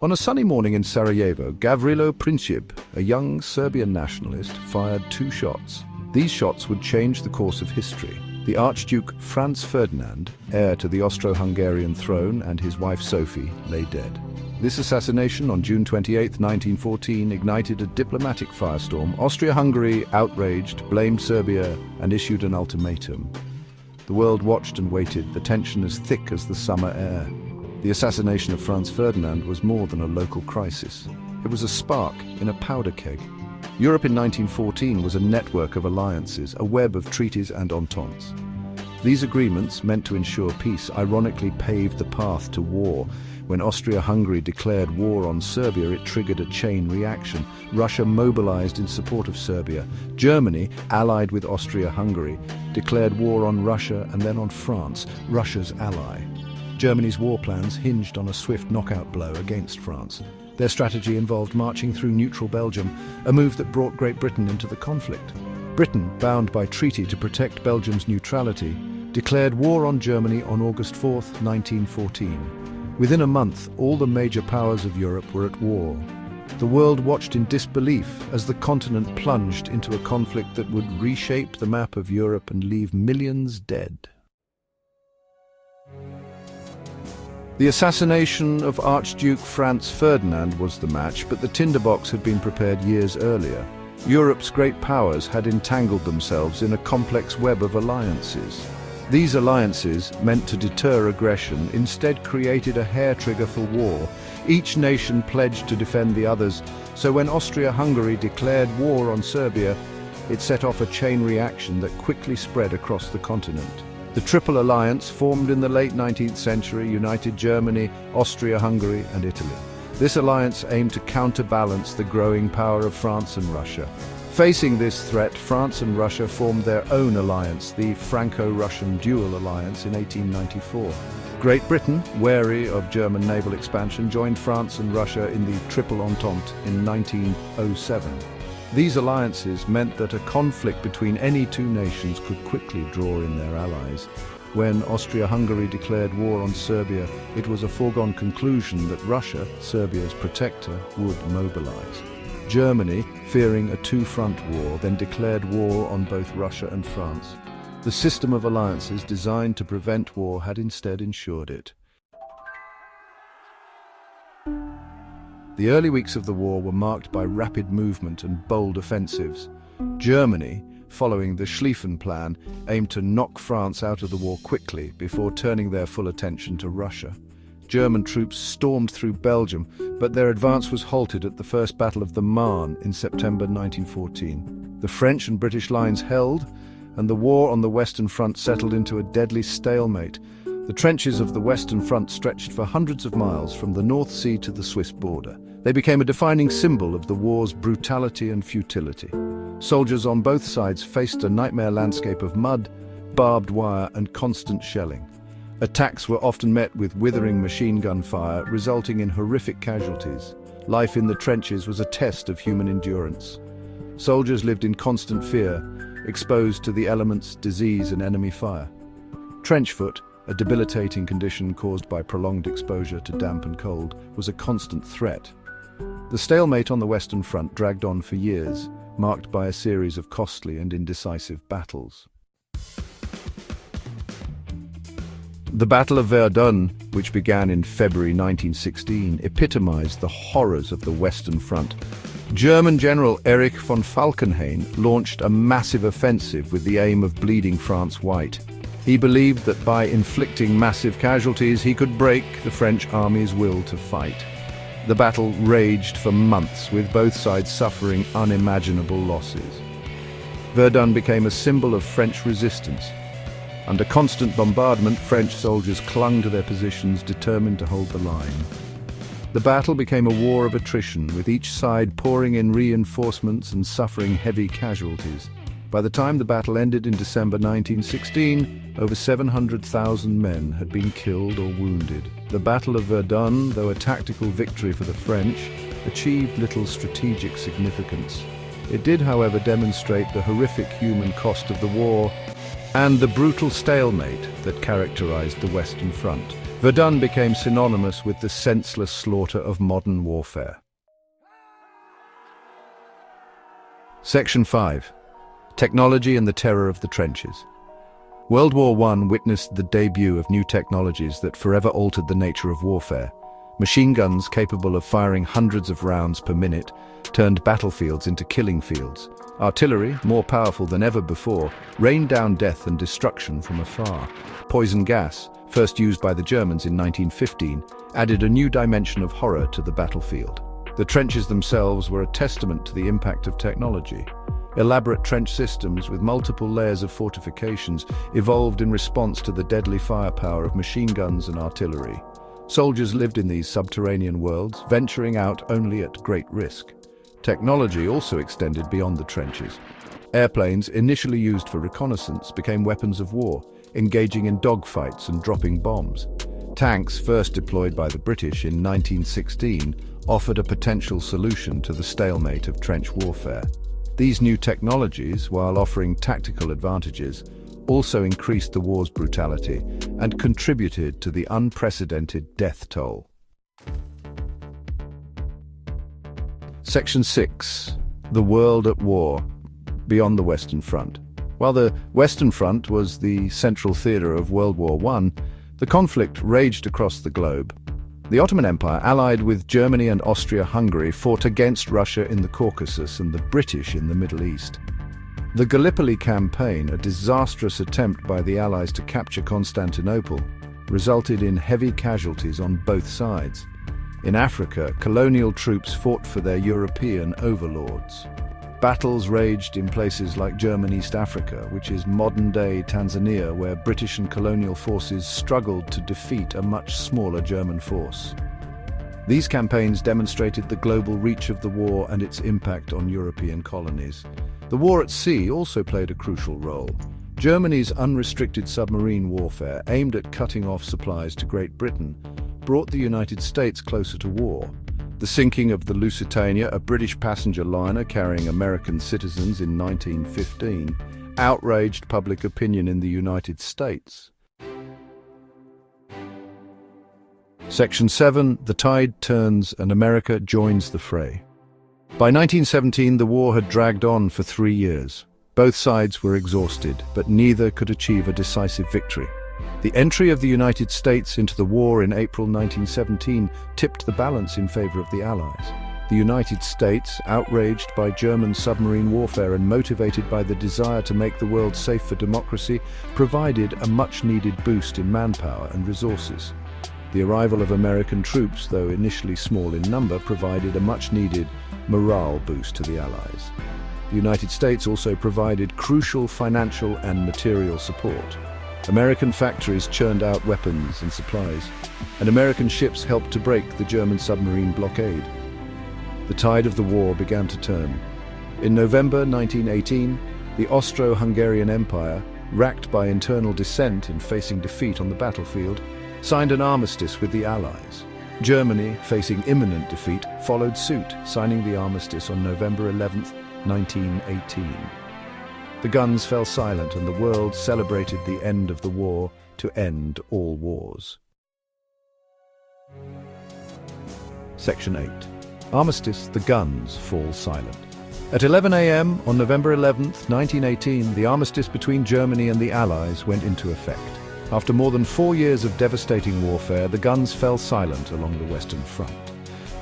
On a sunny morning in Sarajevo, Gavrilo Princip, a young Serbian nationalist, fired 2 shots. These shots would change the course of history. The Archduke Franz Ferdinand, heir to the Austro-Hungarian throne, and his wife Sophie lay dead. This assassination on June 28, 1914, ignited a diplomatic firestorm. Austria-Hungary, outraged, blamed Serbia and issued an ultimatum. The world watched and waited, the tension as thick as the summer air. The assassination of Franz Ferdinand was more than a local crisis. It was a spark in a powder keg. Europe in 1914 was a network of alliances, a web of treaties and ententes. These agreements, meant to ensure peace, ironically paved the path to war. When Austria-Hungary declared war on Serbia, it triggered a chain reaction. Russia mobilized in support of Serbia. Germany, allied with Austria-Hungary, declared war on Russia and then on France, Russia's ally. Germany's war plans hinged on a swift knockout blow against France. Their strategy involved marching through neutral Belgium, a move that brought Great Britain into the conflict. Britain, bound by treaty to protect Belgium's neutrality, declared war on Germany on August 4, 1914. Within a month, all the major powers of Europe were at war. The world watched in disbelief as the continent plunged into a conflict that would reshape the map of Europe and leave millions dead. The assassination of Archduke Franz Ferdinand was the match, but the tinderbox had been prepared years earlier. Europe's great powers had entangled themselves in a complex web of alliances. These alliances, meant to deter aggression, instead created a hair trigger for war. Each nation pledged to defend the others, so when Austria-Hungary declared war on Serbia, it set off a chain reaction that quickly spread across the continent. The Triple Alliance, formed in the late 19th century, united Germany, Austria-Hungary and Italy. This alliance aimed to counterbalance the growing power of France and Russia. Facing this threat, France and Russia formed their own alliance, the Franco-Russian Dual Alliance, in 1894. Great Britain, wary of German naval expansion, joined France and Russia in the Triple Entente in 1907. These alliances meant that a conflict between any 2 nations could quickly draw in their allies. When Austria-Hungary declared war on Serbia, it was a foregone conclusion that Russia, Serbia's protector, would mobilize. Germany, fearing a 2-front war, then declared war on both Russia and France. The system of alliances designed to prevent war had instead ensured it. The early weeks of the war were marked by rapid movement and bold offensives. Germany, following the Schlieffen Plan, aimed to knock France out of the war quickly before turning their full attention to Russia. German troops stormed through Belgium, but their advance was halted at the First Battle of the Marne in September 1914. The French and British lines held, and the war on the Western Front settled into a deadly stalemate. The trenches of the Western Front stretched for hundreds of miles from the North Sea to the Swiss border. They became a defining symbol of the war's brutality and futility. Soldiers on both sides faced a nightmare landscape of mud, barbed wire and constant shelling. Attacks were often met with withering machine gun fire, resulting in horrific casualties. Life in the trenches was a test of human endurance. Soldiers lived in constant fear, exposed to the elements, disease and enemy fire. Trench foot, a debilitating condition caused by prolonged exposure to damp and cold, was a constant threat. The stalemate on the Western Front dragged on for years, marked by a series of costly and indecisive battles. The Battle of Verdun, which began in February 1916, epitomized the horrors of the Western Front. German General Erich von Falkenhayn launched a massive offensive with the aim of bleeding France white. He believed that by inflicting massive casualties, he could break the French army's will to fight. The battle raged for months, with both sides suffering unimaginable losses. Verdun became a symbol of French resistance. Under constant bombardment, French soldiers clung to their positions, determined to hold the line. The battle became a war of attrition, with each side pouring in reinforcements and suffering heavy casualties. By the time the battle ended in December 1916, over 700,000 men had been killed or wounded. The Battle of Verdun, though a tactical victory for the French, achieved little strategic significance. It did, however, demonstrate the horrific human cost of the war and the brutal stalemate that characterized the Western Front. Verdun became synonymous with the senseless slaughter of modern warfare. Section 5. Technology and the terror of the trenches. World War I witnessed the debut of new technologies that forever altered the nature of warfare. Machine guns capable of firing hundreds of rounds per minute turned battlefields into killing fields. Artillery, more powerful than ever before, rained down death and destruction from afar. Poison gas, first used by the Germans in 1915, added a new dimension of horror to the battlefield. The trenches themselves were a testament to the impact of technology. Elaborate trench systems with multiple layers of fortifications evolved in response to the deadly firepower of machine guns and artillery. Soldiers lived in these subterranean worlds, venturing out only at great risk. Technology also extended beyond the trenches. Airplanes, initially used for reconnaissance, became weapons of war, engaging in dogfights and dropping bombs. Tanks, first deployed by the British in 1916, offered a potential solution to the stalemate of trench warfare. These new technologies, while offering tactical advantages, also increased the war's brutality and contributed to the unprecedented death toll. Section 6. The world at war, beyond the Western Front. While the Western Front was the central theatre of World War I, the conflict raged across the globe. The Ottoman Empire, allied with Germany and Austria-Hungary, fought against Russia in the Caucasus and the British in the Middle East. The Gallipoli campaign, a disastrous attempt by the Allies to capture Constantinople, resulted in heavy casualties on both sides. In Africa, colonial troops fought for their European overlords. Battles raged in places like German East Africa, which is modern-day Tanzania, where British and colonial forces struggled to defeat a much smaller German force. These campaigns demonstrated the global reach of the war and its impact on European colonies. The war at sea also played a crucial role. Germany's unrestricted submarine warfare, aimed at cutting off supplies to Great Britain, brought the United States closer to war. The sinking of the Lusitania, a British passenger liner carrying American citizens in 1915, outraged public opinion in the United States. Section 7. The tide turns and America joins the fray. By 1917, the war had dragged on for 3 years. Both sides were exhausted, but neither could achieve a decisive victory. The entry of the United States into the war in April 1917 tipped the balance in favor of the Allies. The United States, outraged by German submarine warfare and motivated by the desire to make the world safe for democracy, provided a much-needed boost in manpower and resources. The arrival of American troops, though initially small in number, provided a much-needed morale boost to the Allies. The United States also provided crucial financial and material support. American factories churned out weapons and supplies, and American ships helped to break the German submarine blockade. The tide of the war began to turn. In November 1918, the Austro-Hungarian Empire, racked by internal dissent and facing defeat on the battlefield, signed an armistice with the Allies. Germany, facing imminent defeat, followed suit, signing the armistice on November 11, 1918. The guns fell silent and the world celebrated the end of the war to end all wars. Section 8. Armistice, the guns fall silent. At 11 a.m. on November 11, 1918, the armistice between Germany and the Allies went into effect. After more than 4 years of devastating warfare, the guns fell silent along the Western Front.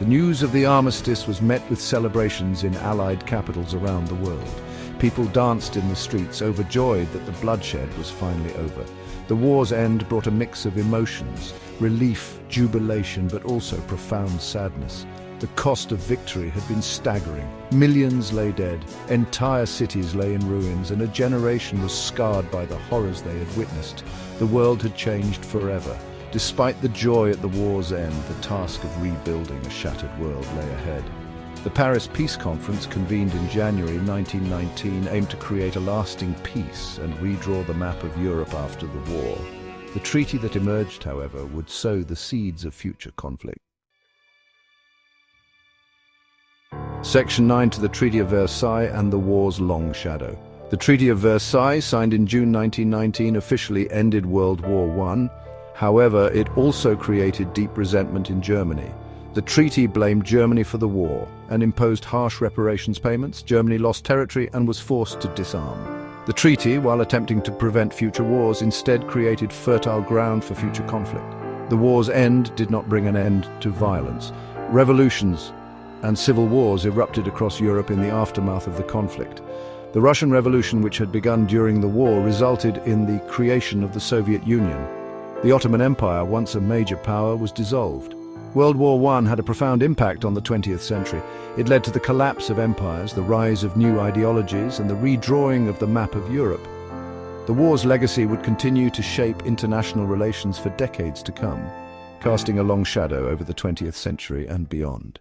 The news of the armistice was met with celebrations in Allied capitals around the world. People danced in the streets, overjoyed that the bloodshed was finally over. The war's end brought a mix of emotions, relief, jubilation, but also profound sadness. The cost of victory had been staggering. Millions lay dead, entire cities lay in ruins, and a generation was scarred by the horrors they had witnessed. The world had changed forever. Despite the joy at the war's end, the task of rebuilding a shattered world lay ahead. The Paris Peace Conference, convened in January 1919, aimed to create a lasting peace and redraw the map of Europe after the war. The treaty that emerged, however, would sow the seeds of future conflict. Section 9 to the Treaty of Versailles and the war's long shadow. The Treaty of Versailles, signed in June 1919, officially ended World War I However, it also created deep resentment in Germany. The treaty blamed Germany for the war and imposed harsh reparations payments. Germany lost territory and was forced to disarm. The treaty, while attempting to prevent future wars, instead created fertile ground for future conflict. The war's end did not bring an end to violence. Revolutions and civil wars erupted across Europe in the aftermath of the conflict. The Russian Revolution, which had begun during the war, resulted in the creation of the Soviet Union. The Ottoman Empire, once a major power, was dissolved. World War I had a profound impact on the 20th century. It led to the collapse of empires, the rise of new ideologies, and the redrawing of the map of Europe. The war's legacy would continue to shape international relations for decades to come, casting a long shadow over the 20th century and beyond.